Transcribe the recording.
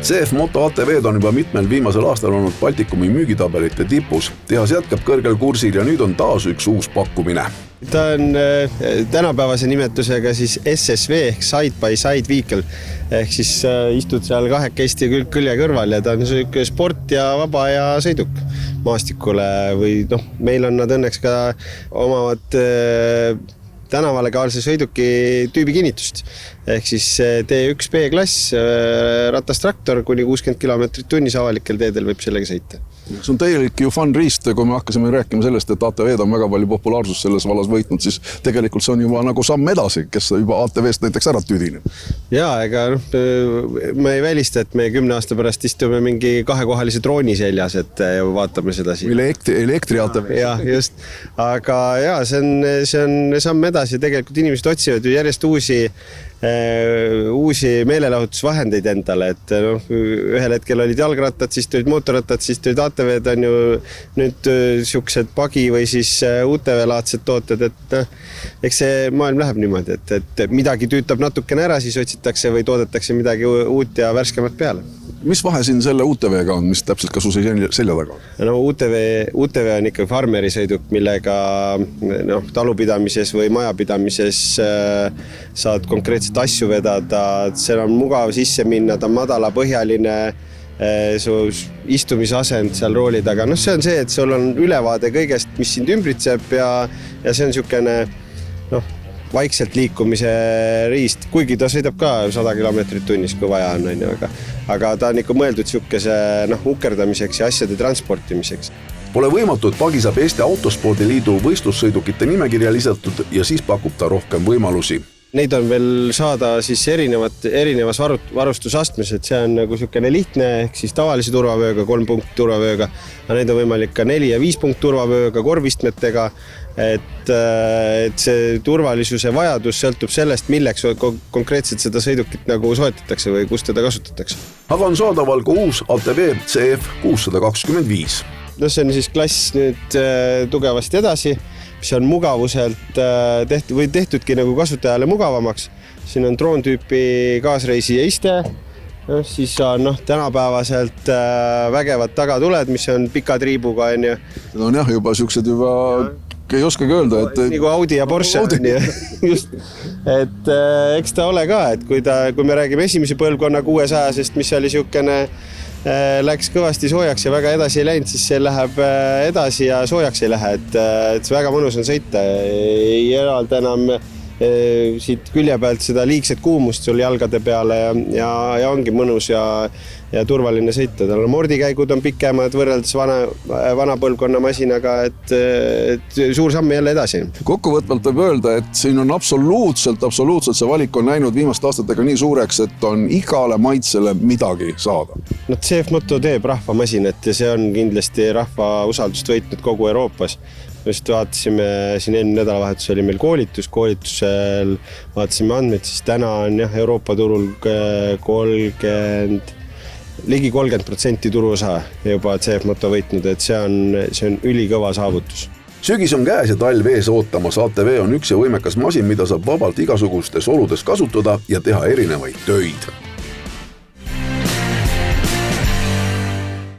CF Moto ATV-d on juba mitmel viimasel aastal olnud Baltikumi müügitabelite tipus. Tehas jätkab kõrgel kursil ja nüüd on taas üks uus pakkumine. Ta on tänapäevase nimetusega siis SSV ehk Side by Side Vehicle ehk siis istud seal kahekesti külje kõrval ja ta on sport ja vaba ja sõiduk maastikule või meil on nad õnneks ka omavad tänavalegaalse sõiduki tüübi kinnitust ehk siis T1 B-klass ratastraktor kuni 60 km/h avalikel teedel võib sellega sõita. See on täielik ju fun riist, kui me hakkasime rääkima sellest, et ATV-d on väga palju populaarsust selles vallas võitnud, siis tegelikult see on juba nagu samm edasi, kes juba ATV-st näiteks ära tüdineb. Jaa, ega ma ei välista, et me 10 aasta pärast istume mingi kahekohalise drooni seljas, et vaatame seda siin. Elektri ATV. Jah, just. Aga jaa, see on samm edasi. Tegelikult inimesed otsivad ju järjest uusi meelelahutusvahendeid endale, et ühel hetkel olid jalgrattad, siis tulid mootorrattad, siis tulid ATV-d on ju nüüd siuksed pagi või siis UTV-laadsed tooted, et eks see maailm läheb niimoodi, et midagi tüütab natukene ära, siis otsitakse või toodetakse midagi uut ja värskemat peale. Mis vahe siin selle UTV-ga on, mis täpselt ka su selja taga? No UTV on ikka farmeri sõiduk, millega talupidamises või majapidamises saad konkreetselt asju vedada, seal on mugav sisse minna, ta on madalapõhjaline, su istumisasend seal rooli taga. See on see, et sul on ülevaade kõigest, mis sind ümbritseb ja see on siukene vaikselt liikumise riist, kuigi ta sõidab ka 100 km/h, kui vaja on, aga ta on ikka mõeldud siukese ukerdamiseks ja asjade transportimiseks. Pole võimatu, et pagi saab Eesti Autospordiliidu võistlussõidukite nimekirja lisatud ja siis pakub ta rohkem võimalusi. Neid on veel saada siis erinevas varustusastmes, et see on nagu siukene lihtne ehk siis tavalise turvavööga, 3 punkt turvavööga, aga neid on võimalik ka 4 ja 5 punkt turvavööga, korvistmetega, et see turvalisuse vajadus sõltub sellest, milleks konkreetselt seda sõidukit nagu soetatakse või kus teda kasutatakse. Aga on saadaval ka uus ATV CF 625. See on siis klass nüüd tugevasti edasi, mis on mugavuselt tehtudki nagu kasutajale mugavamaks. Siin on droontüüpi kaasreisija iste, siis on tänapäevaselt vägevad tagatuled, mis on pika triibuga. Need on juba siuksed ei oskagi öelda, et nagu Audi ja Porsche. Just. Et eks ta ole ka, et kui me räägime esimese põlvkonna 600-sest, mis oli siukene läks kõvasti soojaks ja väga edasi ei läinud, siis see läheb edasi ja soojaks ei lähe, et väga mõnus on sõita. Ei eralda enam siit külje pealt seda liigset kuumust sul jalgade peale ja ongi mõnus ja turvaline sõita. Tal mordikäigud on pikemad võrreldes vana põlvkonna masinaga, et suur samm jälle edasi. Kokkuvõtvalt võib öelda, et siin on absoluutselt see valik on näinud viimaste aastatega nii suureks, et on igale maitsele midagi saada. CF Moto teeb rahvamasinat ja see on kindlasti rahva usaldust võitnud kogu Euroopas. Just vaatasime, siin eelmine nädalavahetus oli meil koolitusel vaatasime andmeid, siis täna on Euroopa turul ligi 30% turuosa juba CF Moto võitnud, et see on ülikõva saavutus. Sügis on käes ja talv ees ootamas. ATV on üks ja võimekas masin, mida saab vabalt igasugustes oludes kasutada ja teha erinevaid töid.